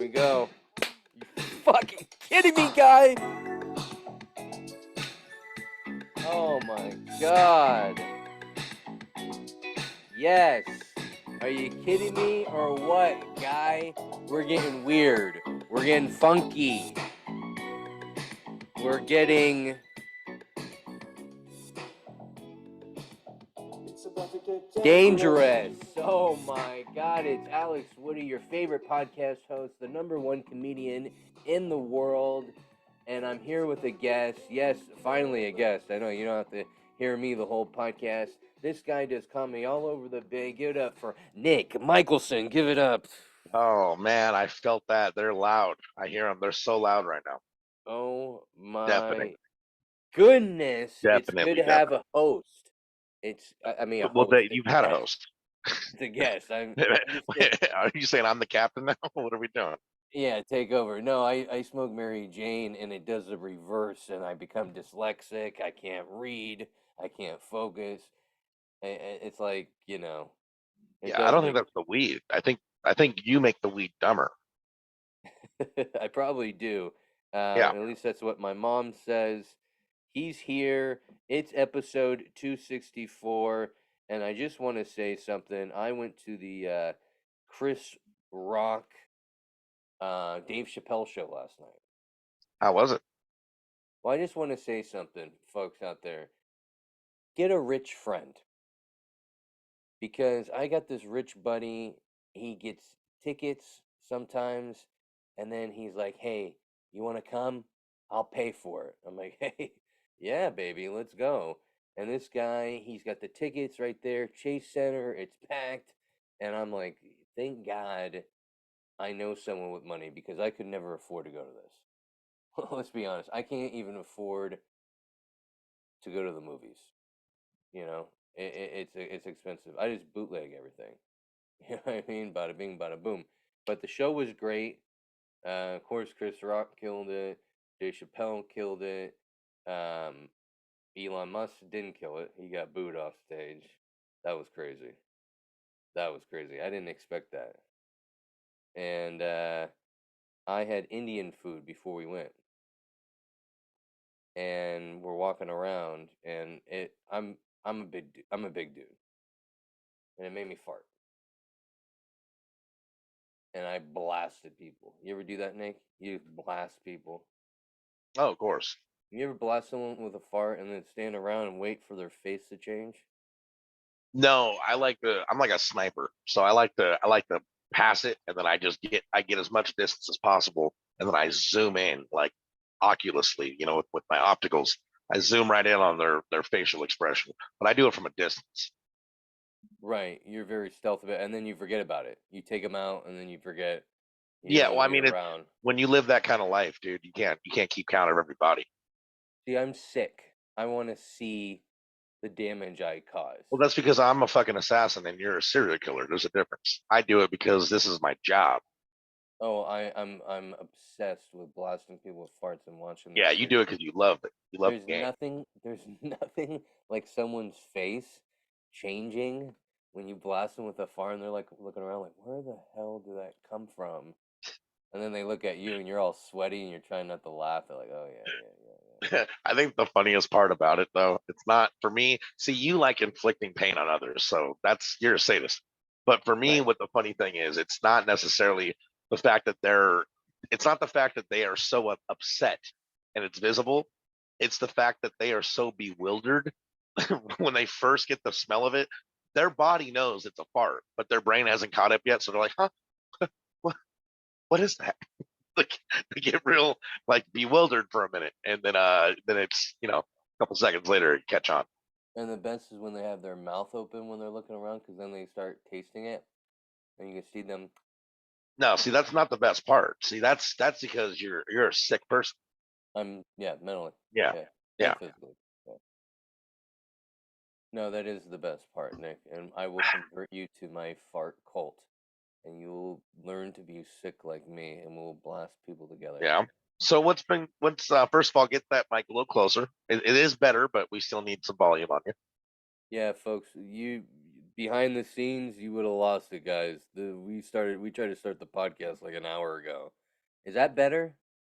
we go. You fucking kidding me, guy? Oh my god. Yes. Are you kidding me or what, guy? We're getting weird. We're getting funky. We're getting dangerous. Oh my god, it's Alex Woody, your favorite podcast host, the #1 comedian in the world. And I'm here with a guest. Yes, finally a guest. I know you don't have to hear me the whole podcast. This guy just caught me all over the bay. Give it up for Nick Michelsen. Give it up. Oh man, I felt that. They're loud. I hear them. They're so loud right now. Oh my Deafening. goodness. It's good Definitely to have deafening. a host. I mean, a Well, host. It's you've a had a guest. host. It's a guest. I'm just saying. Are you saying I'm the captain now? What are we doing? Yeah, take over. No, I smoke Mary Jane and it does the reverse and I become dyslexic. I can't read. I can't focus. It's like, it Yeah, I does don't think make that's the weed. I think you make the weed dumber. I probably do. Yeah. At least that's what my mom says. He's here. It's episode 264 and I just want to say something. I went to the Chris Rock Dave Chappelle show last night. How was it? Well, I just want to say something, folks out there. Get a rich friend. Because I got this rich buddy. He gets tickets sometimes. And then he's like, hey, you want to come? I'll pay for it. I'm like, hey, yeah, baby, let's go. And this guy, he's got the tickets right there, Chase Center. It's packed. And I'm like, thank God I know someone with money because I could never afford to go to this. Let's be honest. I can't even afford to go to the movies. You know, it's expensive. I just bootleg everything. You know what I mean? Bada bing, bada boom. But the show was great. Of course, Chris Rock killed it. Dave Chappelle killed it. Um, Elon Musk didn't kill it. He got booed off stage. That was crazy. That was crazy. I didn't expect that. And I had Indian food before we went. And we're walking around, and I'm a big dude, and it made me fart. And I blasted people. You ever do that, Nick? You blast people. Oh, of course. You ever blast someone with a fart and then stand around and wait for their face to change? No, I'm like a sniper. So I like to pass it and then I get as much distance as possible and then I zoom in like oculussly, with my opticals. I zoom right in on their facial expression, but I do it from a distance. Right, you're very stealth about it, and then you forget about it. You take them out, and then you forget. You Yeah, don't well, even I be mean, around. when you live that kind of life, dude, you can't keep count of everybody. See, I'm sick. I want to see the damage I cause. Well, that's because I'm a fucking assassin and you're a serial killer. There's a difference. I do it because this is my job. Oh, I'm obsessed with blasting people with farts and watching them Yeah, you do shit. it because you love it. You love the game. There's nothing like someone's face changing when you blast them with a fart, and they're like looking around, like, where the hell did that come from? And then they look at you, and you're all sweaty, and you're trying not to laugh. They're like, oh yeah, yeah, yeah, yeah. I think the funniest part about it, though, it's not for me. See, you like inflicting pain on others, so you're a sadist. But for me, Right. what the funny thing is, it's not necessarily the fact that it's not the fact that they are so upset and it's visible. It's the fact that they are so bewildered when they first get the smell of it. Their body knows it's a fart, but their brain hasn't caught up yet. So they're like, huh, what, what is that? Like, they get real like bewildered for a minute, and then it's a couple seconds later you catch on. And the best is when they have their mouth open when they're looking around, because then they start tasting it, and you can see them. No, see, that's not the best part. See, that's because you're a sick person. Yeah, mentally, Yeah, yeah, yeah, and physically. Yeah. No, that is the best part, Nick, and I will convert you to my fart cult, and you will learn to be sick like me, and we'll blast people together. yeah. So what's first of all, get that mic a little closer. It is better, but we still need some volume on you. Yeah, folks, you behind the scenes, you would have lost it, guys. We tried to start the podcast like an hour ago. Is that better?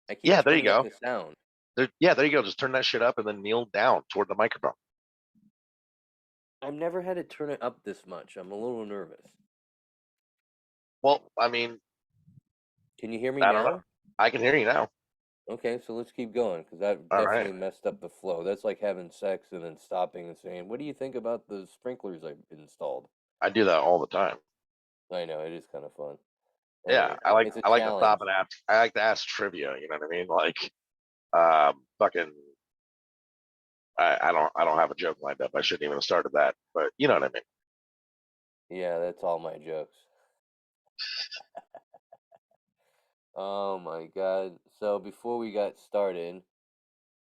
I keep Yeah, there you turning up go. the sound. Yeah, there you go. Just turn that shit up and then kneel down toward the microphone. I've never had to turn it up this much. I'm a little nervous. Well, I mean, Can you hear me I don't know. now? I can hear you now. Okay, so let's keep going because that All right. definitely messed up the flow. That's like having sex and then stopping and saying, "What do you think about the sprinklers I've installed?" I do that all the time. I know it is kind of fun. Yeah, Hey, I like it's a I like to stop challenge. and ask. I like to ask trivia. You know what I mean? Like, fucking. I don't have a joke lined up. I shouldn't even have started that. But you know what I mean. Yeah, that's all my jokes. Oh my God. So before we got started,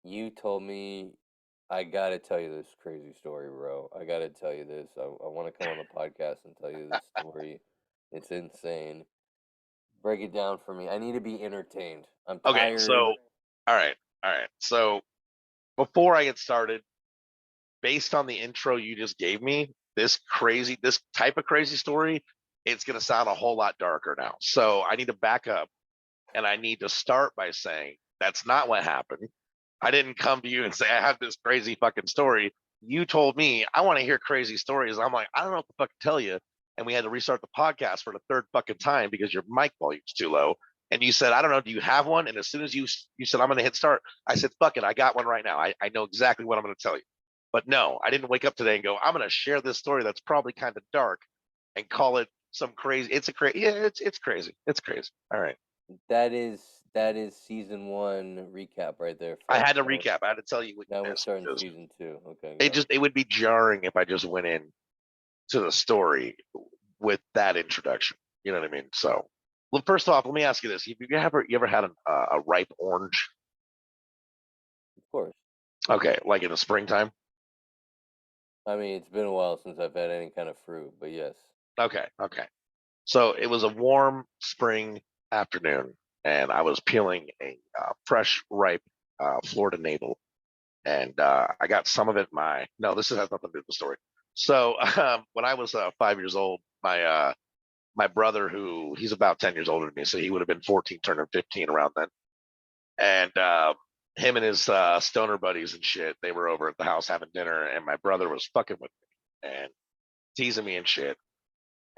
you told me I gotta tell you this crazy story, bro. I gotta tell you this. I want to come on the podcast and tell you this story. It's insane. Break it down for me. I need to be entertained. I'm Okay, tired. so all right. So before I get started, based on the intro you just gave me, this type of crazy story, it's gonna sound a whole lot darker now. So I need to back up and I need to start by saying that's not what happened. I didn't come to you and say I have this crazy fucking story. You told me I want to hear crazy stories. I'm like, I don't know what the fuck to tell you. And we had to restart the podcast for the third fucking time because your mic volume's too low. And you said, I don't know, do you have one? And as soon as you said I'm gonna hit start, I said, fuck it, I got one right now. I know exactly what I'm gonna tell you. But no, I didn't wake up today and go, I'm gonna share this story that's probably kind of dark and call it some crazy. It's a crazy. Yeah, it's crazy. It's crazy. All right. That is season one recap right there, I folks. had to recap. I had to tell you what you Now we're missed starting because season two. Okay, it go. just it would be jarring if I just went in to the story with that introduction. You know what I mean? So, well, first off, let me ask you this: you ever had a ripe orange? Of course. Okay, like in the springtime. I mean, it's been a while since I've had any kind of fruit, but yes. Okay, okay. So it was a warm spring afternoon, and I was peeling a fresh, ripe Florida navel, and I got some of it. No, this has nothing to do with the story. So when I was 5 years old, my brother, who he's about 10 years older than me, so he would have been 14, turning 15 around then. And him and his stoner buddies and shit, they were over at the house having dinner, and my brother was fucking with me and teasing me and shit.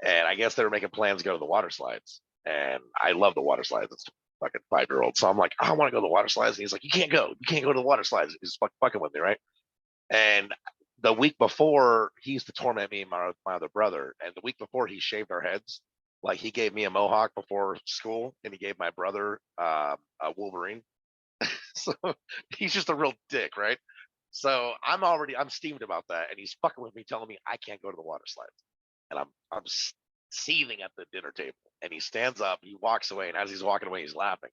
And I guess they were making plans to go to the water slides. And I love the water slides. It's fucking 5 year old. So I'm like, I want to go to the water slides. And he's like, you can't go. You can't go to the water slides. He's fucking with me, right? And the week before, he used to torment me and my other brother. And the week before, he shaved our heads. Like he gave me a mohawk before school, and he gave my brother a Wolverine. So he's just a real dick, right? So I'm steamed about that, and he's fucking with me, telling me I can't go to the water slides, and I'm seething at the dinner table. And he stands up, he walks away, and as he's walking away, he's laughing.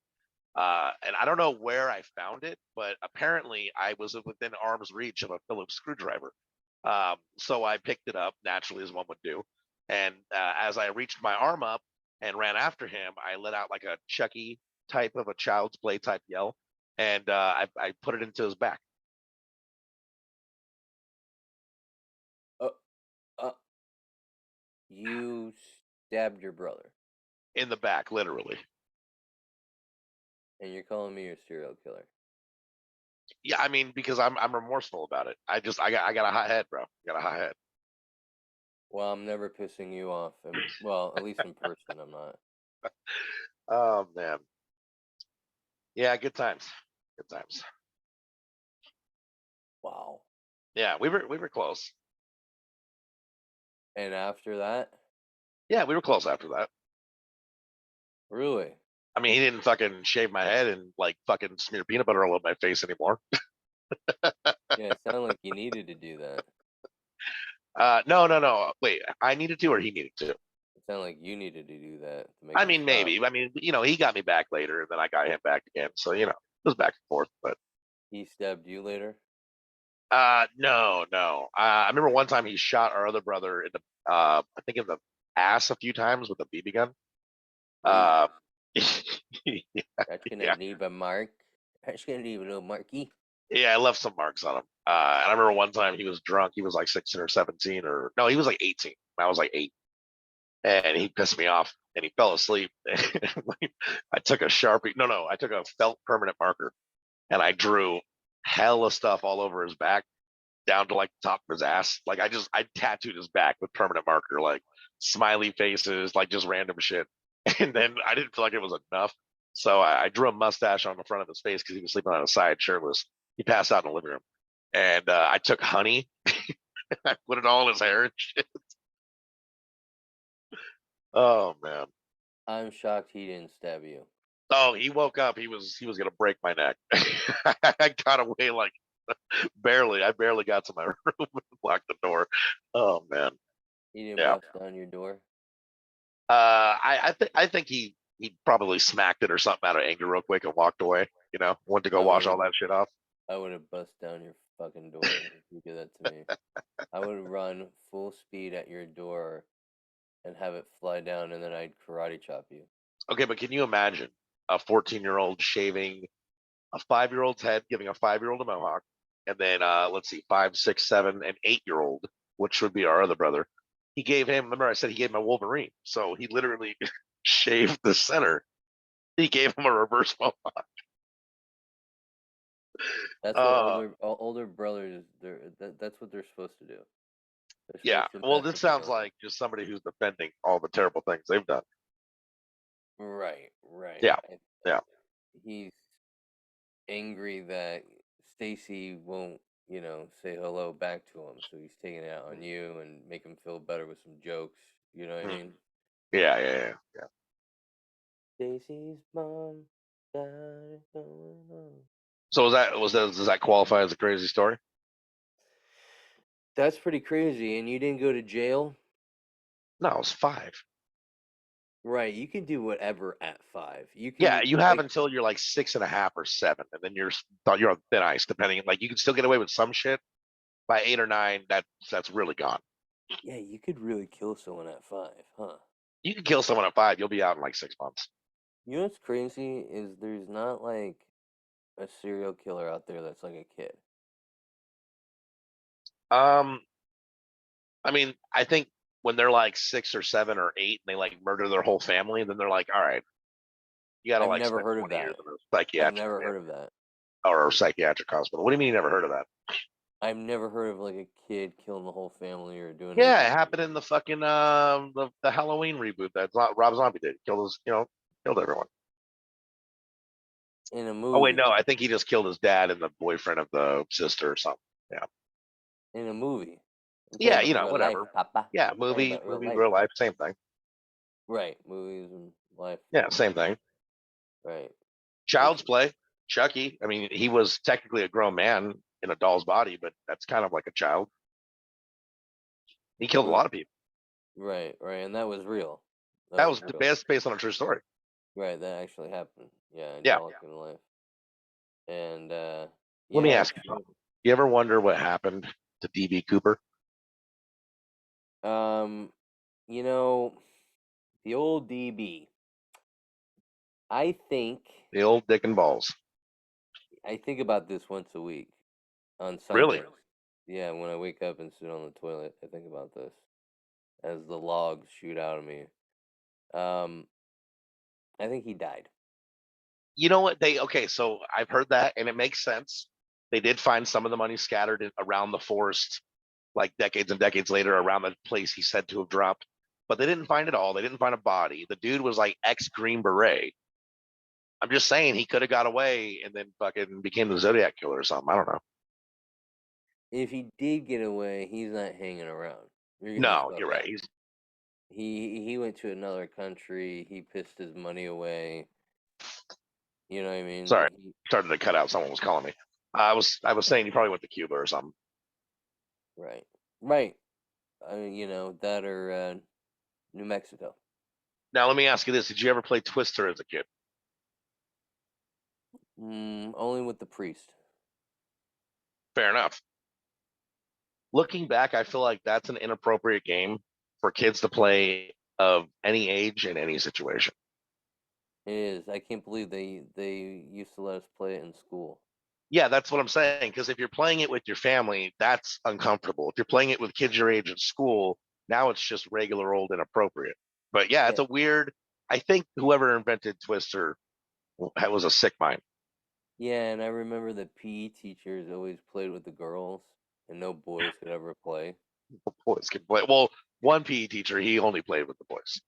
And I don't know where I found it, but apparently I was within arm's reach of a Phillips screwdriver. So I picked it up naturally, as one would do. And as I reached my arm up and ran after him, I let out like a Chucky type of a child's play type yell, and I put it into his back. Uh, uh, you stabbed your brother, In the back, literally. and you're calling me your serial killer. Yeah, I mean, because I'm remorseful about it. I got a hot head, bro. I got a hot head. Well, I'm never pissing you off, and well, at least in person, I'm not. Oh man. Yeah, good times. Good times. Wow. Yeah, we were close. And after that, Yeah, we were close after that. really? I mean, he didn't fucking shave my head and like fucking smear peanut butter all over my face anymore. Yeah, it sounded like you needed to do that. No, no, no. Wait, I needed to, or he needed to. It sounded like you needed to do that to make I him mean, stop. maybe. I mean, he got me back later, and then I got him back again. So it was back and forth. But He stabbed you later? no, no. I remember one time he shot our other brother in the, I think in the ass a few times with a BB gun. Ooh, Uh, that's gonna yeah, leave a mark. That's gonna leave a little marky. Yeah, I left some marks on him. And I remember one time he was drunk. He was like 16 or 17, or no, he was like 18. I was like 8, and he pissed me off, and he fell asleep. I took a Sharpie. No, I took a felt permanent marker, and I drew hella stuff all over his back, down to like the top of his ass. Like I tattooed his back with permanent marker, like smiley faces, like just random shit. And then I didn't feel like it was enough, so I drew a mustache on the front of his face because he was sleeping on his side, shirtless. He passed out in the living room, and I took honey, I put it all in his hair and shit. Oh man. I'm shocked he didn't stab you. Oh, he woke up. He was gonna break my neck. I got away like barely. I barely got to my room and locked the door. Oh man. He didn't Yeah. bust down your door. I think he probably smacked it or something out of anger real quick and walked away. Went to go I wash would all have that shit off. I would have bust down your fucking door if you did that to me. I would run full speed at your door and have it fly down, and then I'd karate chop you. Okay, but can you imagine a 14-year-old shaving a 5-year-old's head, giving a 5-year-old a mohawk, and then let's see, 5, 6, 7, and 8-year-old, which would be our other brother. He gave him. Remember, I said he gave him a Wolverine, so he literally shaved the center. He gave him a reverse mohawk. That's what Uh, older brothers. That's what they're supposed to do. They're yeah. supposed to Well, mess this with their sounds elders. like just somebody who's defending all the terrible things they've done. Right, right. Yeah, yeah. He's angry that Stacy won't, say hello back to him, so he's taking it out on you and make him feel better with some jokes. You know what I Mhm. mean? Yeah. Stacy's mom died going on. So does that qualify as a crazy story? That's pretty crazy. And you didn't go to jail? No, it was 5. Right. You can do whatever at 5. You Yeah, can, you have like, until you're like 6.5 or 7, and then you're on thin ice. Depending, like you can still get away with some shit. By 8 or 9, that's really gone. yeah, you could really kill someone at 5, huh? You can kill someone at 5, you'll be out in like 6 months. You know what's crazy is there's not like a serial killer out there that's like a kid. Um, I mean, I think when they're like 6 or 7 or 8 and they like murder their whole family, then they're like, all right, you got to I've like never spend heard of 20 years that. in a I've psychiatric never heard of that. or a psychiatric hospital. What do you mean you never heard of that? I've never heard of like a kid killing the whole family or doing Yeah, it anything happened in the fucking the Halloween reboot that Rob Zombie did. Killed everyone. in a Oh wait, movie. no, I think he just killed his dad and the boyfriend of the sister or something. Yeah. In a movie. I'm talking Yeah, about real life, whatever. Papa. Yeah, I'm talking movie, about real movie, life. real life, same thing. Right. Movies and life. Yeah, same thing. Right. It's Child's Play, Chucky. I mean, he was technically a grown man in a doll's body, but that's kind of like a child. He killed a r- lot of people. right, right, and that was real. That That was was real. based on a true story. Right, that actually happened. Yeah, in Yeah. Pelican life. And Let me yeah, ask you something. You ever wonder what happened to DB Cooper, um, you know, the old DB. I think the old Dick and Balls? I think about this once a week on Really? Sundays. Yeah, when I wake up and sit on the toilet, I think about this as the logs shoot out of me. Um, I think he died. You know what? Okay, so I've heard that, and it makes sense. They did find some of the money scattered around the forest, like decades and decades later, around the place he's said to have dropped. But they didn't find it all. They didn't find a body. The dude was like ex Green Beret. I'm just saying he could have got away and then fucking became the Zodiac killer or something. I don't know. If he did get away, he's not hanging around. You're getting the No, fuck you're right. out. He went to another country. He pissed his money away. You know what I mean? Sorry, started to cut out. Someone was calling me. I was saying he probably went to Cuba or something. Right, right. That or New Mexico. Now let me ask you this: Did you ever play Twister as a kid? Only with the priest. Fair enough. Looking back, I feel like that's an inappropriate game for kids to play of any age in any situation. It is. I can't believe they used to let us play it in school. Yeah, that's what I'm saying. Because if you're playing it with your family, that's uncomfortable. If you're playing it with kids your age at school, now it's just regular old inappropriate. But yeah, it's Yeah, a weird. I think whoever invented Twister was a sick mind. yeah, and I remember the PE teachers always played with the girls, and no boys could ever play. Boys can play. Well, one PE teacher, he only played with the boys.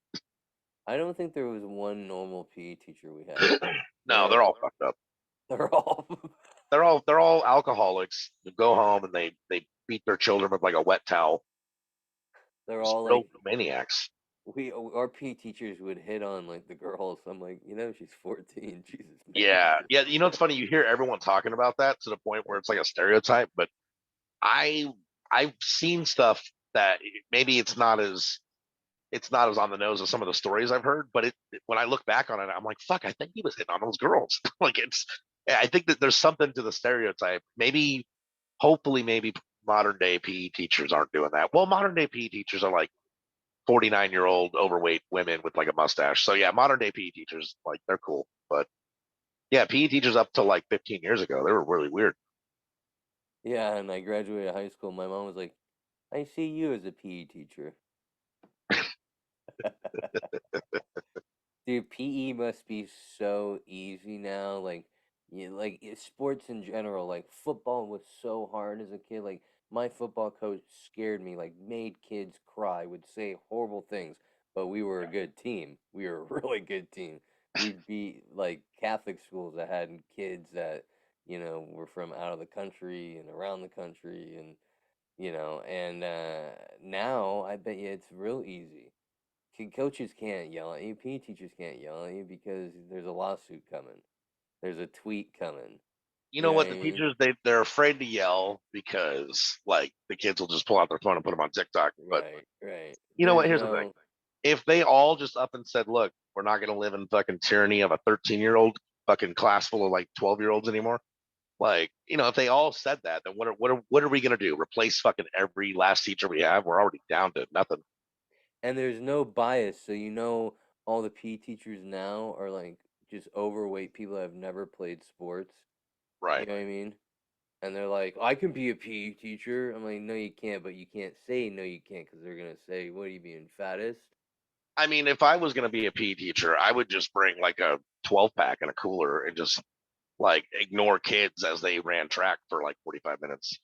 I don't think there was one normal PE teacher we had. No, They're they're all fucked up. they're all They're all alcoholics who go home and they beat their children with like a wet towel. they're Just all real like maniacs. we our PE teachers would hit on like the girls. I'm like, she's 14. Jesus, man. Yeah, yeah. You know, it's funny. You hear everyone talking about that to the point where it's like a stereotype. But I I've seen stuff that maybe it's not as on the nose as some of the stories I've heard. But when I look back on it, I'm like, fuck. I think he was hitting on those girls. Like it's. I think that there's something to the stereotype. Maybe, hopefully, maybe modern day PE teachers aren't doing that. Well, modern day PE teachers are like 49-year-old overweight women with like a mustache. So yeah, modern day PE teachers like they're cool. But yeah, PE teachers up to like 15 years ago, they were really weird. Yeah, and I graduated high school. My mom was like, I see you as a PE teacher. Dude, PE must be so easy now. Sports in general, like football was so hard as a kid. Like my football coach scared me, like made kids cry, would say horrible things, but we were a good team. We were a really good team. We'd be like Catholic schools that had kids that, were from out of the country and around the country and now I bet you it's real easy. Coaches can't yell at you. PE teachers can't yell at you because there's a lawsuit coming. There's a tweet coming. You You know know what what? I The mean? teachers they're afraid to yell because like the kids will just pull out their phone and put them on TikTok. But Right, right. you know what? There's Here's the thing: no. if they all just up and said, "Look, we're not going to live in fucking tyranny of a 13-year-old fucking class full of like 12-year-olds anymore," like if they all said that, then what are we going to do? Replace fucking every last teacher we have? We're already down to nothing. And there's no bias, so all the PE teachers now are like just overweight people that have never played sports. You Right. know what I mean? And they're like, I can be a PE teacher. I'm like, no, you can't, but you can't say no, you can't, because they're gonna say, what are you being fattest? I mean, if I was going to be a PE teacher, I would just bring like a 12 pack and a cooler and just like ignore kids as they ran track for like 45 minutes.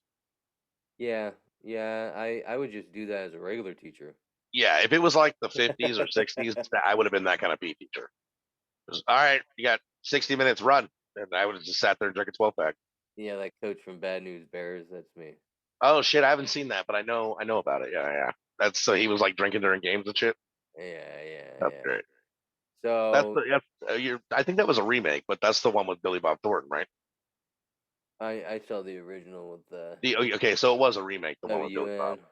Yeah, yeah, I would just do that as a regular teacher. Yeah, if it was like the 50s or 60s, I would have been that kind of PE teacher. Just, all right, you got 60 minutes, run. And I would have just sat there and drank a 12 pack. Yeah, that coach from Bad News Bears, that's me. Oh shit, I haven't seen that, but I know about it. Yeah, yeah. That's so he was like drinking during games and shit. Yeah, yeah, That's yeah. great. That's So the I think that was a remake, but that's the one with Billy Bob Thornton, right? I saw the original with Okay, so it was a remake, the one with Billy Bob. WN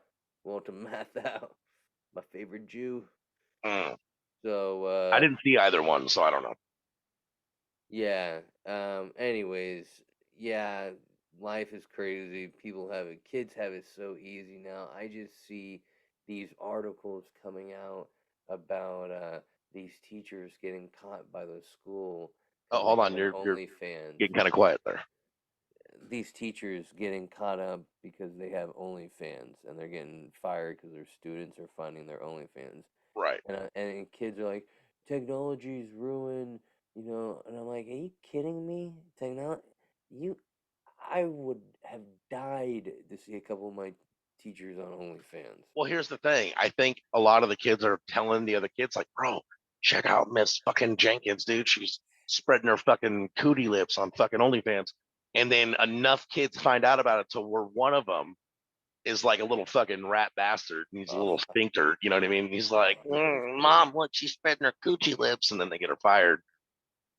Walter Matthau, my favorite Jew. Mm. So I didn't see either one, so I don't know. yeah. Anyways, yeah, life is crazy. People have it, kids have it so easy now. I just see these articles coming out about these teachers getting caught by the school Oh, because they hold have on, an you're OnlyFans. getting kind of quiet there. These teachers getting caught up because they have OnlyFans and they're getting fired because their students are funding their OnlyFans. Right. And kids are like, technology's ruined, and I'm like, are you kidding me? You, I would have died to see a couple of my teachers on OnlyFans. Well, here's the thing. I think a lot of the kids are telling the other kids, like, bro, check out Miss fucking Jenkins, dude. She's spreading her fucking cootie lips on fucking OnlyFans. And then enough kids find out about it to where one of them is like a little fucking rat bastard. And he's a Oh, little sphincter. You know what I mean? He's like, I hate those kids. Mom, look, she's spreading her coochie lips. And then they get her fired.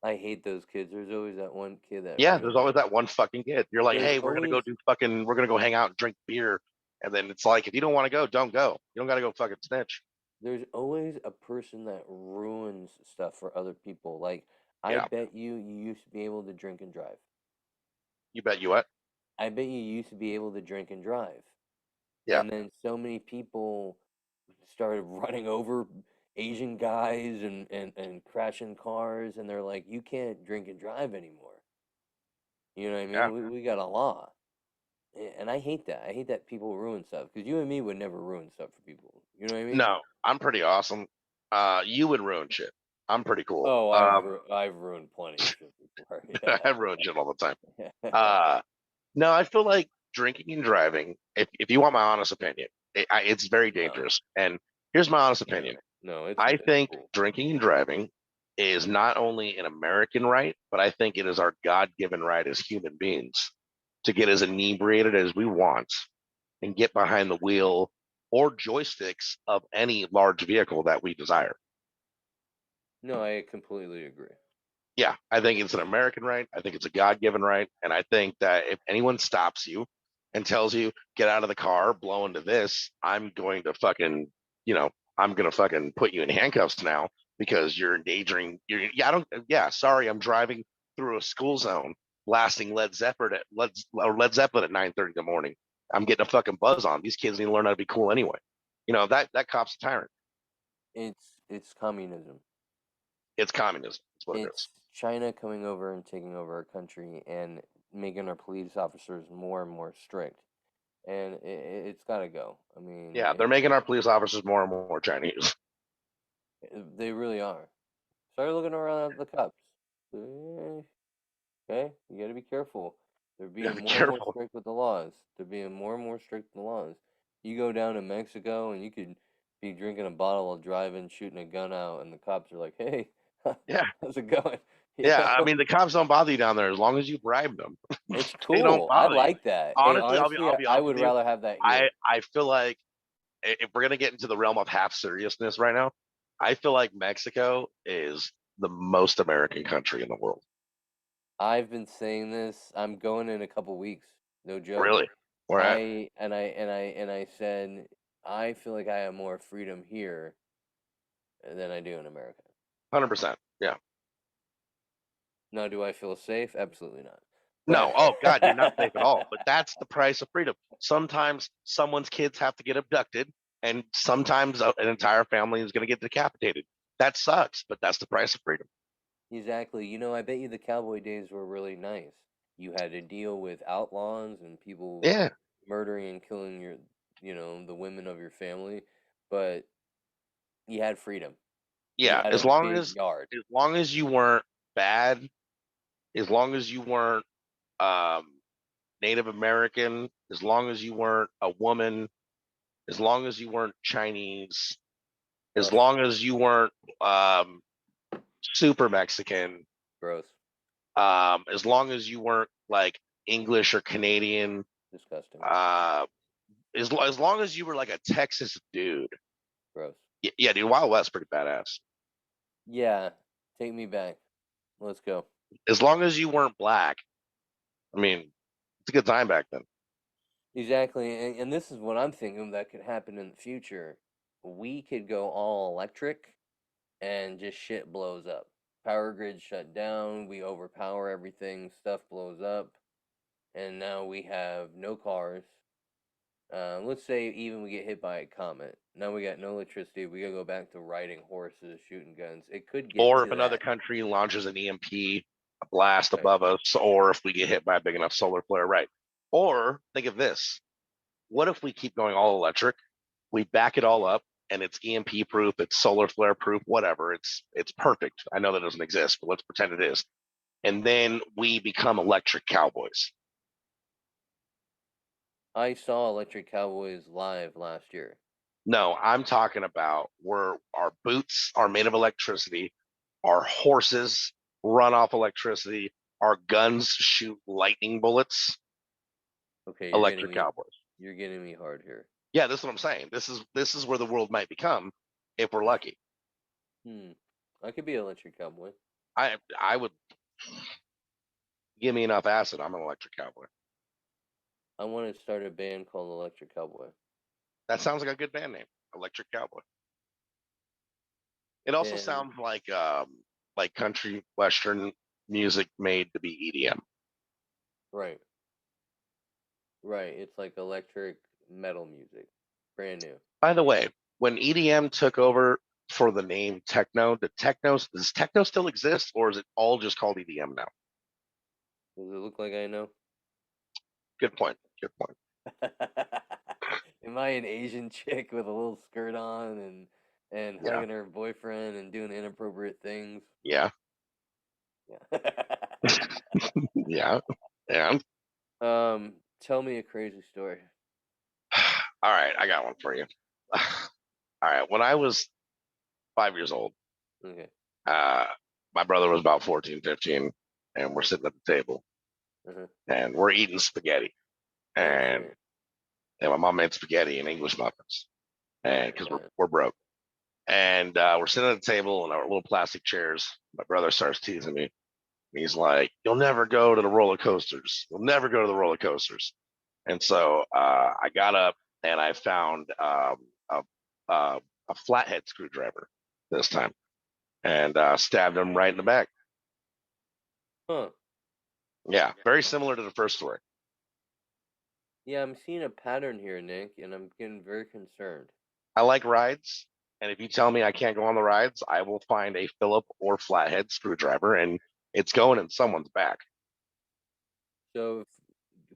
I hate those kids. There's always that one kid that Yeah, there's ruins. always that one fucking kid. You're like, There's hey, always we're gonna go hang out and drink beer. And then it's like, if you don't want to go, don't go. You don't got to go fucking snitch. there's always a person that ruins stuff for other people. Like, I Yeah. bet you used to be able to drink and drive. You bet you what? I bet you used to be able to drink and drive. Yeah. And then so many people started running over Asian guys and crashing cars, and they're like, you can't drink and drive anymore. You know what I Yeah. mean? We got a law. And I hate that. I hate that people ruin stuff because you and me would never ruin stuff for people. You know what I mean? No, I'm pretty awesome. You would ruin shit. I'm pretty cool. Oh, I've ruined plenty of shit before. I ruin shit all the time. Yeah. Uh, no, I feel like drinking and driving. If you want my honest opinion, it's very No, dangerous. And here's my honest opinion. no, I it's think cool. drinking and driving is not only an American right, but I think it is our God-given right as human beings to get as inebriated as we want and get behind the wheel or joysticks of any large vehicle that we desire. No, I completely agree. Yeah, I think it's an American right. I think it's a God given right. And I think that if anyone stops you and tells you, get out of the car, blow into this, I'm going to fucking, I'm going to fucking put you in handcuffs now because you're endangering, yeah, I don't, yeah, sorry, I'm driving through a school zone blasting Led Zeppelin at 9:30 in the morning. I'm getting a fucking buzz on. These kids need to learn how to be cool anyway. That cop's a tyrant. It's communism. It's communism. That's what it is. It's China coming over and taking over our country and making our police officers more and more strict. And it's got to go. I mean, Yeah, they're making our police officers more and more Chinese. they really are. Start looking around at the cops. Eh, okay, you got to be careful. They're Yeah, being be more and more careful. strict with the laws. They're being more and more strict with the laws. You go down to Mexico and you could be drinking a bottle while driving, shooting a gun out, and the cops are like, "Hey, Yeah, how's it going?" You yeah. I know, mean, the cops don't bother you down there as long as you bribe them. it's They don't cool. I bother you. like that. Hey, Honestly, honestly, I'll be I honest would with you. rather have that I here. I feel like if we're gonna get into the realm of half seriousness right now, I feel like Mexico is the most American country in the world. I've been saying this. I'm going in a couple weeks. No joke. Really, where at? I said I feel like I have more freedom here than I do in America. 100%. Yeah. Now, do I feel safe? Absolutely not. But No. Oh God, you're not safe at all. But that's the price of freedom. Sometimes someone's kids have to get abducted, and sometimes an entire family is going to get decapitated. That sucks, but that's the price of freedom. exactly, I bet you the cowboy days were really nice. You had to deal with outlaws and people Yeah. murdering and killing the women of your family, but you had freedom. You Yeah, had a as long big as yard. as long as you weren't bad, as long as you weren't um, Native American, as long as you weren't a woman, as long as you weren't Chinese, as Ugh, long as you weren't um, super Mexican, gross, as long as you weren't like English or Canadian, disgusting, uh, as long as you were like a Texas dude, gross. yeah, dude, Wild West pretty badass. Yeah, take me back. Let's go. As long as you weren't black, I mean, it's a good time back then. Exactly, and this is what I'm thinking that could happen in the future. We could go all electric and just shit blows up. Power grids shut down, we overpower everything, stuff blows up, and now we have no cars. Let's say even we get hit by a comet. Now we got no electricity. We gotta go back to riding horses, shooting guns. It could get Or if to another that. country launches an EMP blast Right. above us, or if we get hit by a big enough solar flare, right? Or think of this: what if we keep going all electric? We back it all up, and it's EMP proof, it's solar flare proof, whatever. It's perfect. I know that doesn't exist, but let's pretend it is. And then we become electric cowboys. I saw Electric Cowboys live last year. No, I'm talking about where our boots are made of electricity, our horses run off electricity, our guns shoot lightning bullets. Okay, Electric cowboys. you're getting me hard here. Yeah, this is what I'm saying. This is where the world might become if we're lucky. Hmm. I could be Electric Cowboy. I would give me enough acid. I'm an electric cowboy. I want to start a band called Electric Cowboy. That sounds like a good band name, Electric Cowboy. It also And sounds like country western music made to be EDM. right, right. It's like electric metal music. Brand new. By the way, when EDM took over for the name techno, does techno still exist or is it all just called EDM now? Does it look like I know? Good point. Good point. Am I an Asian chick with a little skirt on and Yeah. hugging her boyfriend and doing inappropriate things? Yeah. Yeah. Yeah. And Tell me a crazy story. all right, I got one for you. All right. When I was 5 years old, Okay. uh, my brother was about 14, 15, and we're sitting at the table Uh-huh. and we're eating spaghetti. Nice, And, right? and my mom made spaghetti and English muffins. Oh And my because God. we're broke. And we're sitting at the table in our little plastic chairs. My brother starts teasing me. He's like, "You'll never go to the roller coasters. You'll never go to the roller coasters." And so I got up and I found a, a, a flathead screwdriver this time and stabbed him right in the back. Huh. Yeah, very similar to the first story. Yeah, I'm seeing a pattern here, Nick, and I'm getting very concerned. I like rides. And if you tell me I can't go on the rides, I will find a Phillip or flathead screwdriver and it's going in someone's back. So, if,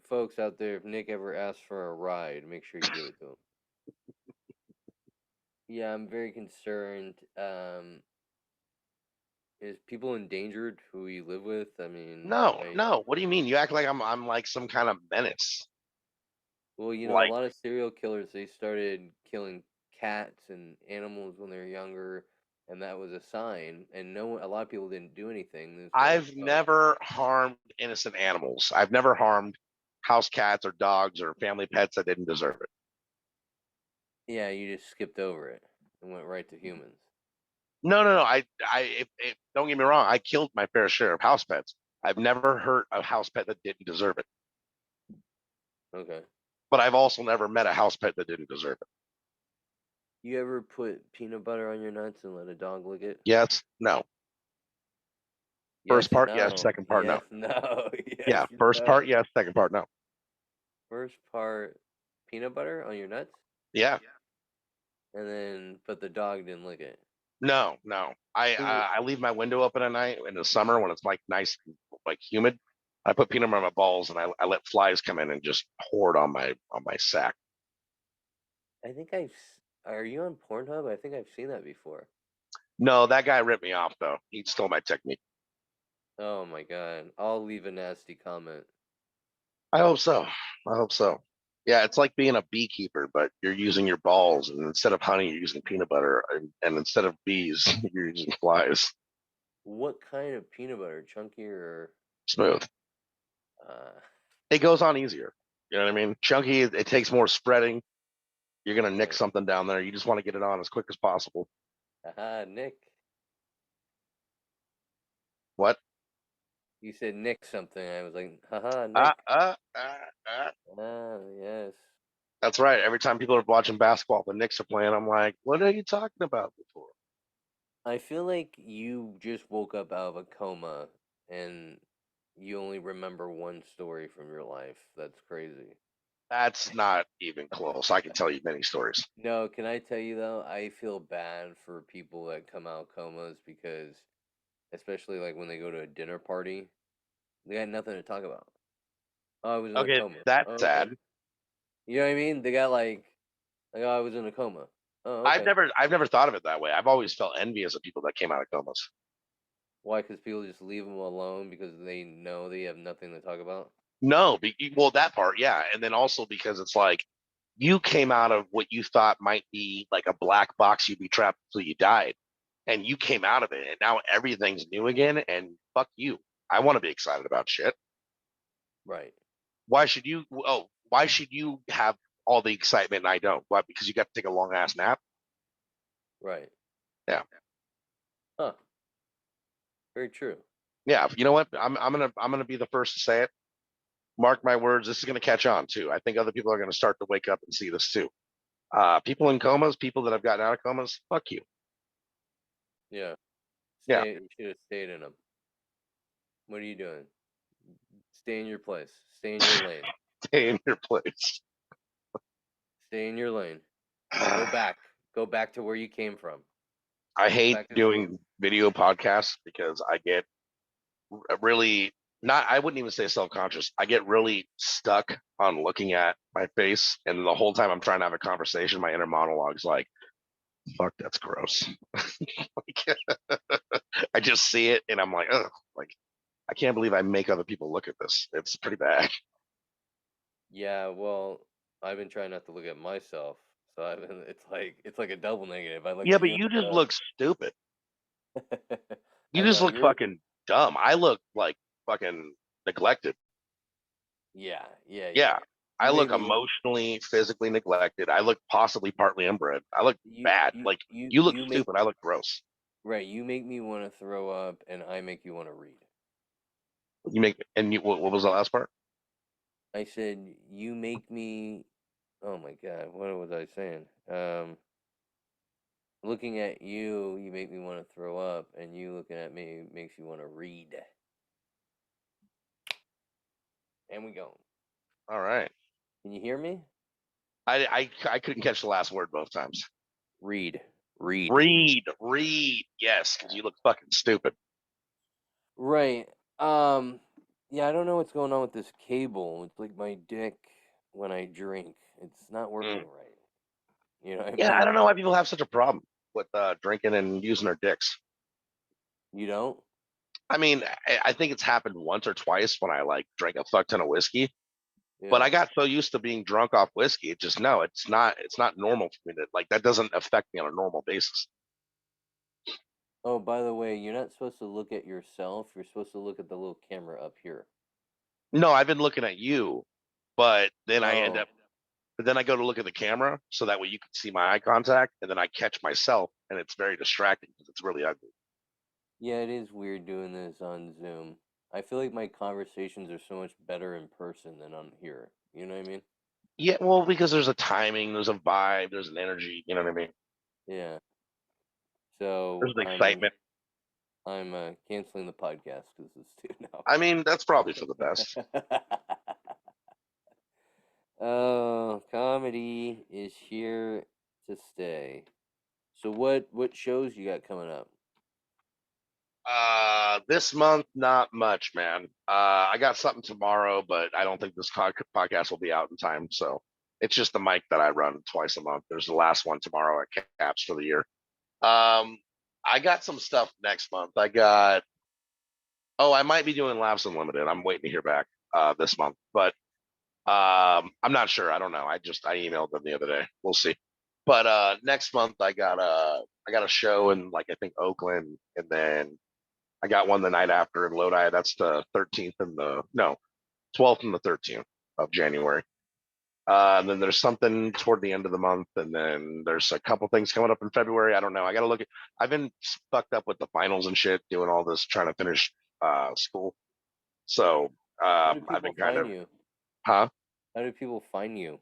folks out there, if Nick ever asks for a ride, make sure you give it to him. Yeah, I'm very concerned. Is people endangered who you live with? I mean, No, I no. What do you mean? You act like I'm like some kind of menace. well, a Like lot of serial killers they started killing cats and animals when they were younger, and that was a sign. And no one, a lot of people didn't do anything. It's like, I've oh, never harmed innocent animals. I've never harmed house cats or dogs or family pets that didn't deserve it. yeah, you just skipped over it and went right to humans. No, no, no. If, don't get me wrong. I killed my fair share of house pets. I've never hurt a house pet that didn't deserve it. Okay. But I've also never met a house pet that didn't deserve it. You ever put peanut butter on your nuts and let a dog lick it? Yes, no. First Yes, part, yes. no. Second part, no. Yes, no. Yes, Yeah, first no. part, yes. Second part, no. First part, peanut butter on your nuts, Yeah, and then but the dog didn't lick it. no, no. Who? I leave my window open at night in the summer when it's like nice, like humid. I put peanut butter on my balls and I let flies come in and just hoard on my sack. I think Are you on Pornhub? I think I've seen that before. No, that guy ripped me off though. He stole my technique. Oh my god! I'll leave a nasty comment. I hope so. I hope so. Yeah, it's like being a beekeeper, but you're using your balls, and instead of honey, you're using peanut butter, and instead of bees, you're using flies. What kind of peanut butter? Chunky or? Smooth. Uh, It goes on easier. You know what I mean? Chunky, it takes more spreading. You're gonna nick right. something down there. You just want to get it on as quick as possible. Haha, Nick. What? You said Nick something. I was like, haha, Ah, Nick. ah, ah, ah. Ah, yes. That's right. Every time people are watching basketball, the Knicks are playing. I'm like, what are you talking about before? I feel like you just woke up out of a coma and you only remember one story from your life. That's crazy. That's not even close. I can tell you many stories. No, can I tell you though? I feel bad for people that come out comas because, especially like when they go to a dinner party, they got nothing to talk about. Oh, I was in a Okay, coma. that's Oh, okay. sad. You know what I mean? They got like, oh, I was in a coma. Oh, okay. I've never thought of it that way. I've always felt envious of people that came out of comas. Why? Because people just leave them alone because they know they have nothing to talk about. No, well, that part, yeah, and then also because it's like you came out of what you thought might be like a black box you'd be trapped until you died, and you came out of it, and now everything's new again. And fuck you. I want to be excited about shit. Right. Why should you? Oh, why should you have all the excitement and I don't? Why? Because you got to take a long ass nap. Right. Yeah, Huh. Very true. yeah. You know what? I'm gonna be the first to say it. Mark my words. This is gonna catch on too. I think other people are gonna start to wake up and see this too. People in comas, people that have gotten out of comas, fuck you. Yeah. Yeah, Stay. You should have stayed in them. What are you doing? Stay in your place. Stay in your lane. stay in your place. Stay in your lane. Go I back. Go back to where you came from. Go hate back to school. doing video podcasts because I get really. not I wouldn't even say self-conscious. I get really stuck on looking at my face, and the whole time I'm trying to have a conversation, my inner monologue's like, "Fuck, that's gross." Like, I just see it, and I'm like, "Ugh!" Like I can't believe I make other people look at this. It's pretty bad. Yeah, well, I've been trying not to look at myself, so I've been it's like a double negative. I look Yeah, at but you and you just go, look stupid. You I just know look you're. fucking dumb. I look like fucking neglected. Yeah, yeah, yeah. Yeah, I You look made me want. emotionally, physically neglected. I look possibly partly inbred. I look You bad. you Like you you look you make stupid. I look gross. right. You make me want to throw up, and I make you want to read. You make and you. What was the last part? I said you make me. Oh my God, what was I saying? Looking at you, you make me want to throw up, and you looking at me makes you want to read. And we go. All right. Can you hear me? I couldn't catch the last word both times. Read, read. Read. Yes, because you look fucking stupid. Right. Yeah, I don't know what's going on with this cable. It's like my dick when I drink. It's not Mm. working right. You know what I Yeah, I mean? don't know why people have such a problem with drinking and using their dicks. You don't? I mean, I think it's happened once or twice when I like drank a fuck ton of whiskey. But Yeah. I got so used to being drunk off whiskey, it just no, it's not normal for me to like that doesn't affect me on a normal basis. Oh, by the way, you're not supposed to look at yourself. You're supposed to look at the little camera up here. No, I've been looking at you, but then I end Oh, up but then I go to look at the camera so that way you can see my eye contact and then I catch myself and it's very distracting because it's really ugly. yeah, it is weird doing this on Zoom. I feel like my conversations are so much better in person than on here. You know what I mean? Yeah, well, because there's a timing, there's a vibe, there's an energy, you know what I mean? Yeah. There's So an I'm excitement. I'm canceling the podcast because it's too now. I mean, that's probably for the best. Oh, comedy is here to stay. So what shows you got coming up? This month, not much, man. I got something tomorrow, but I don't think this podcast will be out in time. So it's just the mic that I run twice a month. There's the last one tomorrow at Caps for the year. Um, I got some stuff next month. I might be doing Laughs Unlimited. I'm waiting to hear back this month, but I'm not sure. I don't know. I emailed them the other day. We'll see. But next month I got a show in like I think Oakland, and then I got one the night after in Lodi. That's the 13th and the no 12th and the 13th of January. And then there's something toward the end of the month, and then there's a couple things coming up in February. I don't know. I got to look at. I've been fucked up with the finals and shit, doing all this, trying to finish school. So How do I've people been kind find of, you? huh? How do people find you?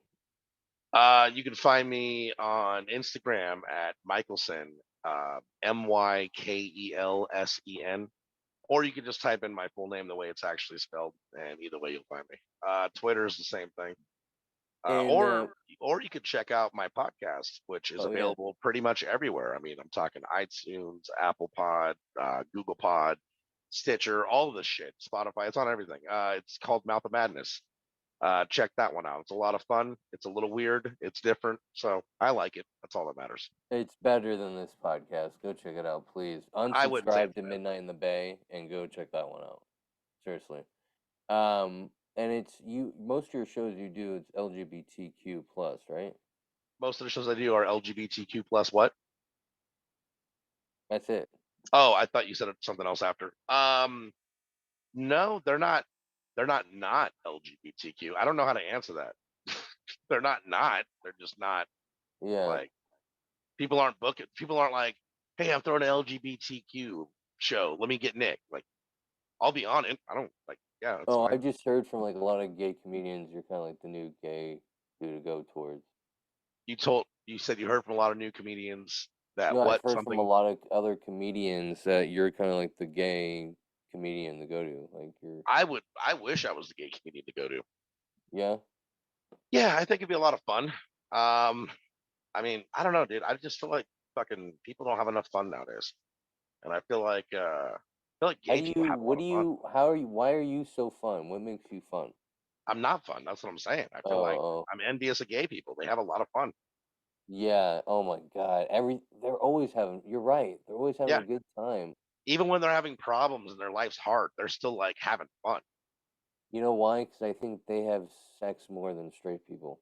You can find me on Instagram at Michelsen, Mykelsen, or you can just type in my full name the way it's actually spelled, and either way you'll find me. Twitter is the same thing. Uh, And or or you could check out my podcast, which is oh yeah, available pretty much everywhere. I mean, I'm talking iTunes, Apple Pod, Google Pod, Stitcher, all of this shit, Spotify. It's on everything. It's called Mouth of Madness. Check that one out. It's a lot of fun. It's a little weird. It's different. So I like it. That's all that matters. it's better than this podcast. Go check it out, please. I wouldn't say Unsubscribe it's to bad. Midnight in the Bay and go check that one out. Seriously. And it's you. Most of your shows you do it's LGBTQ plus, right? Most of the shows I do are LGBTQ plus what? That's it. Oh, I thought you said something else after. No, they're not. They're not LGBTQ. I don't know how to answer that. They're not. They're just not Yeah. like people aren't booking. People aren't like, hey, I'm throwing an LGBTQ show. Let me get Nick. Like, I'll be on it. I don't like. Yeah, that's Oh, I fine. just heard from like a lot of gay comedians. You're kind of like the new gay dude to go towards. You said you heard from a lot of new comedians that No, I've what heard from a something. lot of other comedians that you're kind of like the gay comedian to go to. Like you're, I wish I was the gay comedian to go to. yeah. Yeah, I think it'd be a lot of fun. Um, I mean, I don't know, dude. I just feel like fucking people don't have enough fun nowadays, and I feel like feel like How gay do people you? have a lot What of do fun. you? How are you? Why are you so fun? What makes you fun? I'm not fun. That's what I'm saying. I Oh, feel like oh, I'm envious of gay people. They have a lot of fun. yeah. Oh my God. They're always having. You're right. They're always having Yeah. a good time. Even when they're having problems and their life's hard, they're still like having fun. You know why? Because I think they have sex more than straight people.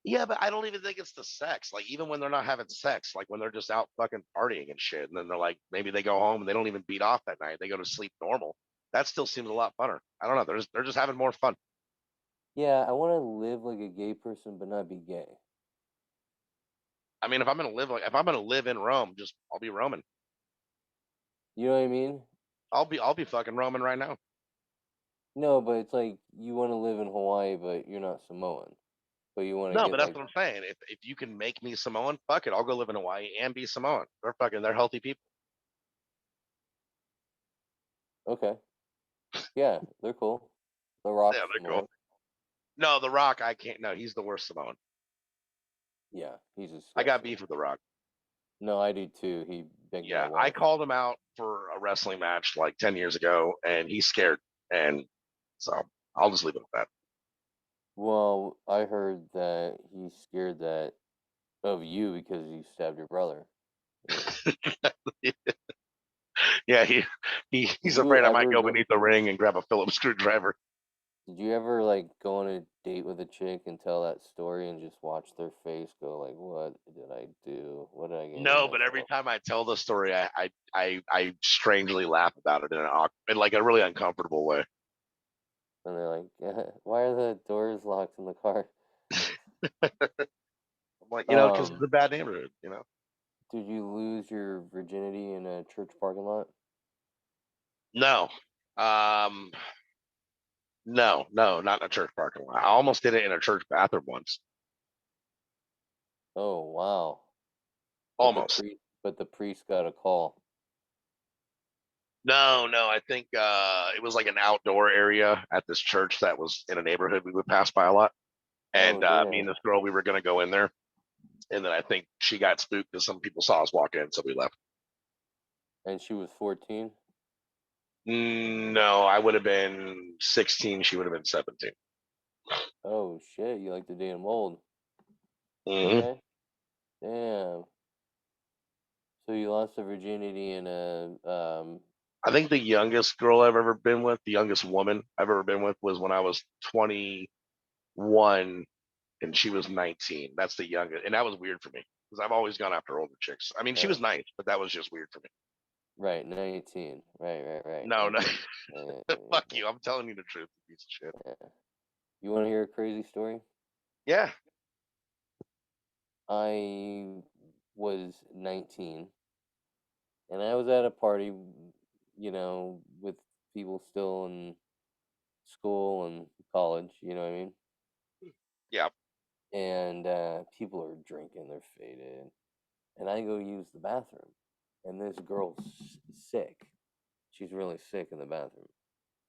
Yeah, but I don't even think it's the sex. Like even when they're not having sex, like when they're just out fucking partying and shit, and then they're like, maybe they go home and they don't even beat off that night. They go to sleep normal. That still seems a lot funner. I don't know. They're just having more fun. Yeah, I want to live like a gay person, but not be gay. I mean, if I'm gonna live in Rome, just I'll be Roman. You know what I mean? I'll be fucking Roman right now. No, but it's like you want to live in Hawaii, but you're not Samoan. But you want to No, but get that's like, what I'm saying. If you can make me Samoan, fuck it. I'll go live in Hawaii and be Samoan. They're healthy people. okay, yeah, they're cool. The Rock's Yeah, they're Samoan. cool. No, The Rock, I can't. No, he's the worst Samoan. Yeah, he's I got disgusting. beef with The Rock. No, I do too. He begged my Yeah, I wife. called him out for a wrestling match like 10 years ago, and he's scared. And so I'll just leave it at Well, I heard that he's scared that of you because you stabbed your brother. Yeah. that. Yeah, Did he's you afraid I might ever go go? beneath the ring and grab a Phillips screwdriver. Did you ever like go on a date with a chick and tell that story and just watch their face go like, "What did I do? What did I get into No, but every myself?" time I tell the story, I strangely laugh about it in like a really uncomfortable way. And they're like, "Why are the doors locked in the car?" I'm like, because it's Um, a bad neighborhood. did you lose your virginity in a church parking lot? No, um, no, no, not in a church parking lot. I almost did it in a church bathroom once. Oh wow! Almost. But the priest got a call. No, no, I think it was like an outdoor area at this church that was in a neighborhood we would pass by a lot. Oh And me and damn! this girl, we were gonna go in there, and then I think she got spooked because some people saw us walk in, so we left. And she was 14. No, I would have been 16. She would have been 17. Oh shit! You like to date 'em old? Hmm. Okay. Damn. So you lost the virginity in a I think the youngest girl I've ever been with, the youngest woman I've ever been with, was when I was 21 and she was 19. That's the youngest, and that was weird for me because I've always gone after older chicks. I mean, she uh, was nice, but that was just weird for me. right, 19. Right. No, no, Okay. fuck you. I'm telling you the truth, you piece of shit. Yeah. You want to hear a crazy story? Yeah, I was 19 and I was at a party, with people still in school and college, you know what I mean? yeah. And people are drinking, they're faded. And I go use the bathroom. And this girl's sick. She's really sick in the bathroom.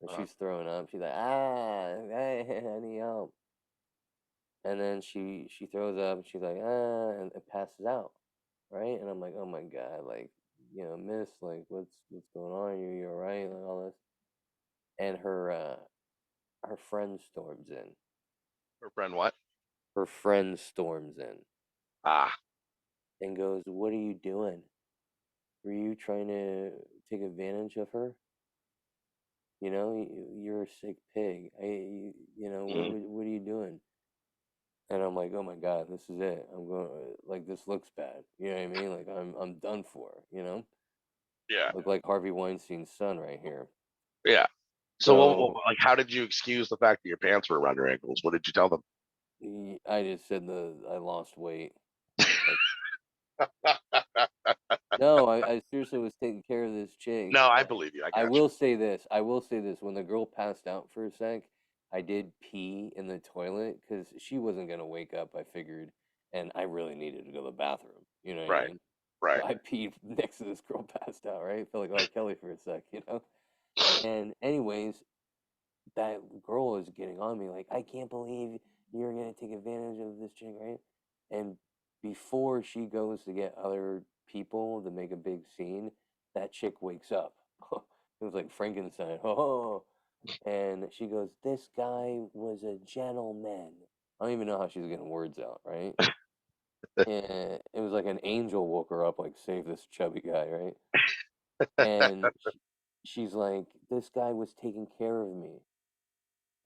And Uh, she's throwing up. She's like, hey, I need help. And then she throws up and she's like, and it passes out. Right? And I'm like, oh my God, like, miss, like what's going on? You all right? Like all this. And her friend storms in. her friend, what? Her friend storms in Ah, and goes, what are you doing? Were you trying to take advantage of her? You're a sick pig. mhm. What are you doing? And I'm like, oh my God, this is it. I'm going like this looks bad. You know what I mean? Like I'm done for. Yeah, Look like Harvey Weinstein's son right here. yeah. So, So like, how did you excuse the fact that your pants were around your ankles? What did you tell them? I just said I lost weight. Like no, I seriously was taking care of this chick. No, I believe you. I I got you. will say this. I will say this. When the girl passed out for a sec, I did pee in the toilet because she wasn't gonna wake up. I figured, and I really needed to go to the bathroom. You know what I Right, mean? So right. I peed next to this girl passed out. Right? Felt like R. Kelly for a sec. And anyways, that girl is getting on me like, I can't believe you're gonna take advantage of this chick, right? And before she goes to get other people to make a big scene, that chick wakes up. It was like Frankenstein. Oh, and she goes, "This guy was a gentleman." I don't even know how she's getting words out, right? And it was like an angel woke her up, like save this chubby guy, right? And she's like, "This guy was taking care of me.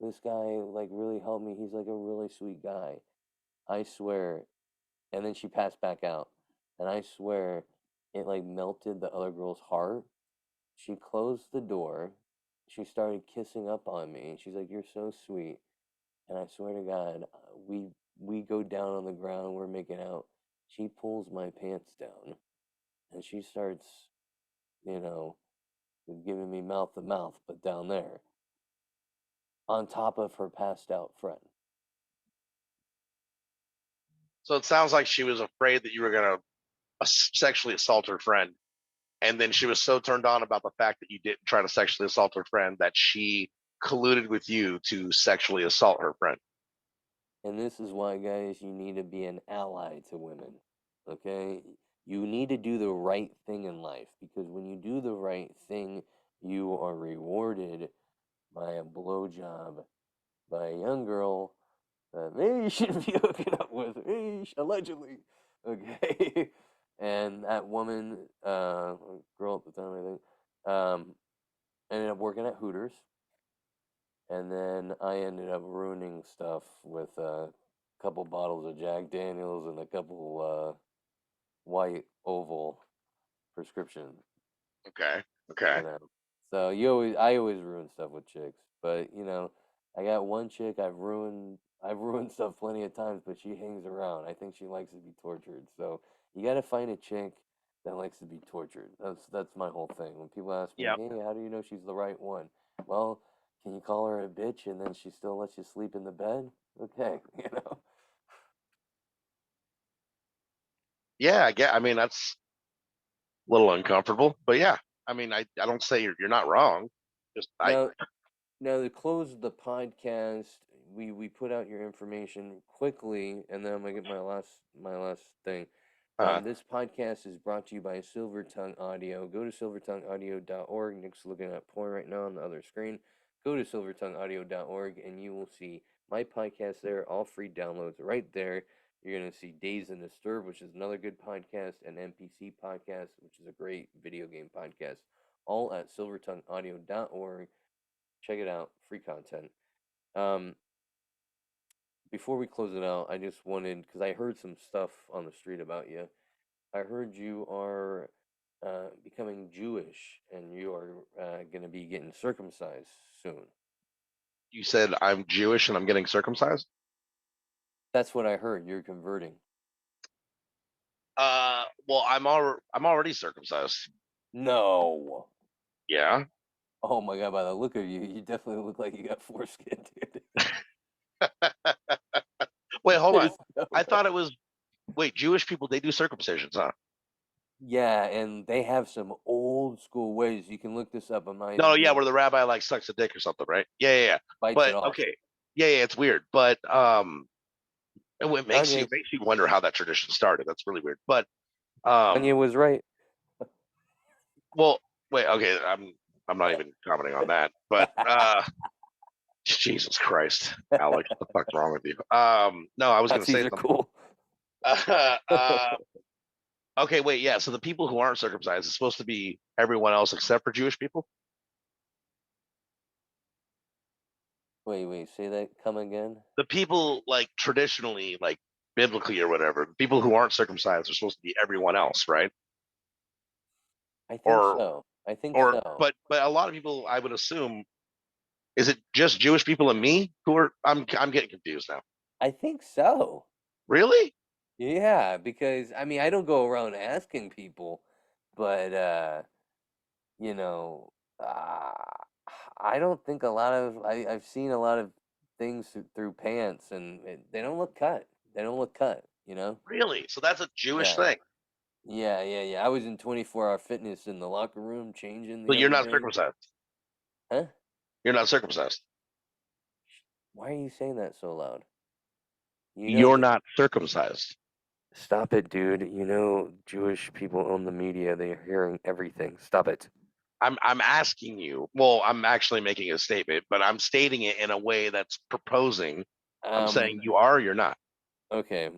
This guy like really helped me. He's like a really sweet guy. I swear." And then she passed back out, and I swear, it like melted the other girl's heart. She closed the door. She started kissing up on me. She's like, "You're so sweet." And I swear to God, we go down on the ground. We're making out. She pulls my pants down, and she starts, you know, giving me mouth to mouth, but down there, on top of her passed out friend. So it sounds like she was afraid that you were going to sexually assault her friend. And then she was so turned on about the fact that you didn't try to sexually assault her friend that she colluded with you to sexually assault her friend. And this is why, guys, you need to be an ally to women. Okay? You need to do the right thing in life because when you do the right thing, you are rewarded by a blowjob by a young girl that maybe you shouldn't be hooking up with, allegedly. Okay? And that woman, girl at the time, I think, ended up working at Hooters. And then I ended up ruining stuff with a couple bottles of Jack Daniels and a couple white oval prescription, Okay. Okay. you know. So I always ruin stuff with chicks, but I got one chick I've ruined stuff plenty of times, but she hangs around. I think she likes to be tortured. So you got to find a chick that likes to be tortured. That's my whole thing. When people ask me, Yep. "Hey, how do you know she's the right one?" Well, can you call her a bitch and then she still lets you sleep in the bed? Okay, Yeah. I get. I mean, that's a little uncomfortable, but yeah. I mean, I don't say you're not wrong. Just I Now, Now to close the podcast, we put out your information quickly, and then I'm gonna get my last thing. uh This podcast is brought to you by Silver Tongue Audio. Go to silvertongueaudio.org. Nick's looking at porn right now on the other screen. Go to silvertongueaudio.org, and you will see my podcast there, all free downloads right there. You're gonna see Days and Disturb, which is another good podcast, and NPC podcast, which is a great video game podcast, all at silvertongueaudio.org. Check it out, free content. Um, Before we close it out, I just wanted because I heard some stuff on the street about you. I heard you are becoming Jewish and you are going to be getting circumcised soon. you said I'm Jewish and I'm getting circumcised. That's what I heard. You're converting. Well, I'm already circumcised. No. Yeah. Oh my God, by the look of you, you definitely look like you got foreskin, dude. Wait, hold on. There's no I way. thought it was wait, Jewish people they do circumcisions, huh? Yeah, and they have some old school ways. You can look this up. I'm not No, even yeah, being where the rabbi like sucks a dick or something, right? Yeah, yeah, yeah. bites it But off. okay, yeah, yeah, it's weird. But it Kanye, makes you wonder how that tradition started. That's really weird. But Kanye um, was right. well, wait, okay, I'm not even commenting on that. But Jesus Christ, Alex, what the fuck's wrong with you? No, I was gonna Nazis say are something. cool. Uh, okay, wait, yeah. So the people who aren't circumcised is supposed to be everyone else except for Jewish people. Wait, say that. Come again? The people like traditionally, like biblically or whatever, the people who aren't circumcised are supposed to be everyone else, right? I think Or so. I think or so. but a lot of people, I would assume, is it just Jewish people and me who are? I'm getting confused now. I think so. Really? Yeah, because I mean, I don't go around asking people, but you know, uh, I don't think a lot of I've seen a lot of things through pants, and they don't look cut. They don't look cut. Really? So that's a Jewish Yeah, thing. yeah. I was in 24-hour fitness in the locker room changing So the you're other not day. circumcised. Huh? You're not circumcised. Why are you saying that so loud? You know, You're not circumcised. Stop it, dude. You know, Jewish people own the media. They're hearing everything. Stop it. I'm asking you. Well, I'm actually making a statement, but I'm stating it in a way that's proposing. I'm saying Um, you are, or you're not. okay,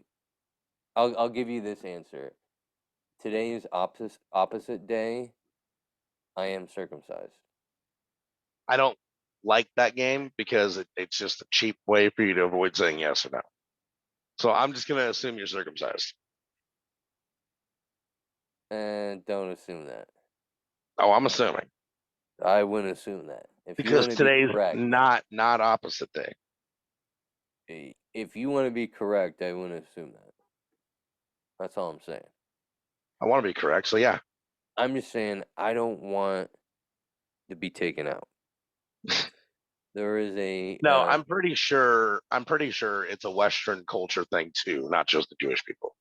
I'll give you this answer. Today is opposite day. I am circumcised. I don't like that game because it's just a cheap way for you to avoid saying yes or no. So I'm just gonna assume you're circumcised. And don't assume that. Oh, I'm assuming I wouldn't assume that. If you because want to be today's correct, not opposite day. if you want to be correct, I wouldn't assume that. That's all I'm saying. I want to be correct, so yeah. I'm just saying I don't want to be taken out. There is a No, I'm pretty sure. I'm pretty sure it's a Western culture thing too, not just the Jewish people.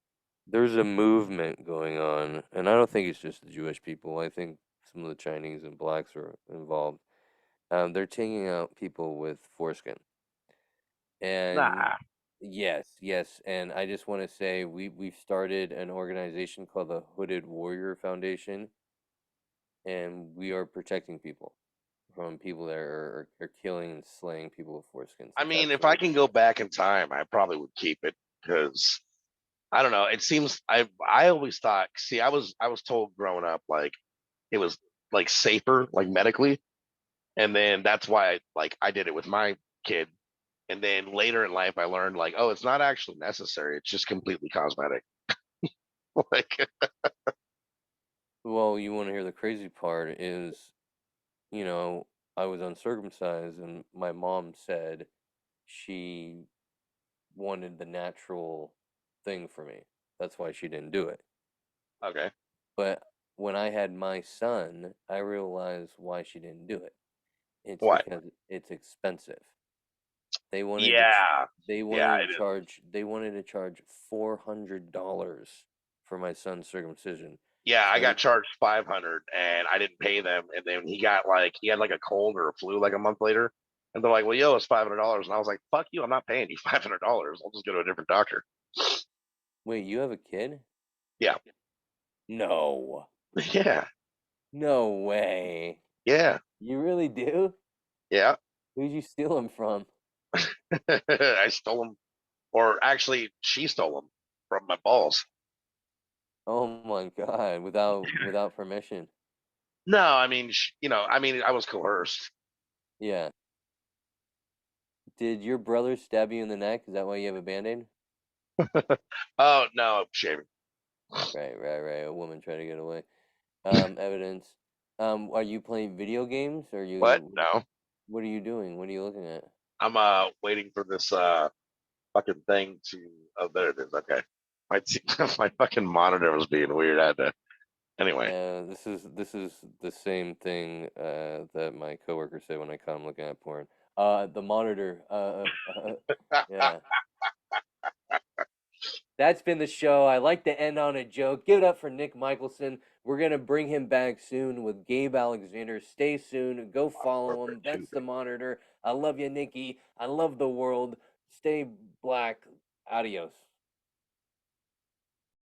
there's a movement going on, and I don't think it's just the Jewish people. I think some of the Chinese and blacks are involved. They're taking out people with foreskin, and Nah. yes, and I just want to say we've started an organization called the Hooded Warrior Foundation, and we are protecting people from people that are killing and slaying people with foreskins I and mean, if I tattoos. can go back in time, I probably would keep it because I don't know. It seems I always thought. See, I was told growing up like it was like safer, like medically, and then that's why I did it with my kid. And then later in life, I learned like, oh, it's not actually necessary. It's just completely cosmetic. like, Well, you want to hear the crazy part is, you know, I was uncircumcised, and my mom said she wanted the natural thing for me. That's why she didn't do it. okay, But when I had my son, I realized why she didn't do it. It's what? because it's expensive. They wanted to ch- Yeah, they yeah, wanted to it is. charge $400 for my son's circumcision. Yeah, I So got charged 500 and I didn't pay them. And then he had like a cold or a flu like a month later. And they're like, well, yo, it's $500. And I was like, fuck you. I'm not paying you $500. I'll just go to a different doctor. wait, you have a kid? Yeah. No. Yeah. No way. Yeah. You really do? Yeah. Who'd you steal him from? I stole them. Or actually, she stole them from my balls. Oh my God, without permission. No, I mean, I was coerced. Yeah. Did your brother stab you in the neck? Is that why you have a band-aid? Oh, no, shaving. Right. A woman trying to get away. Evidence. Are you playing video games? Or are What? you No. what are you doing? What are you looking at? I'm waiting for this fucking thing to. Oh, there it is. Okay. My my fucking monitor was being weird. I had to. Anyway. This is the same thing that my coworker said when I caught him looking at porn. The monitor. Yeah. That's been the show. I like to end on a joke. Give it up for Nick Michelson. We're gonna bring him back soon with Gabe Alexander. Stay soon. Go follow him. That's the monitor. I love you, Nikki. I love the world. Stay black. Adios.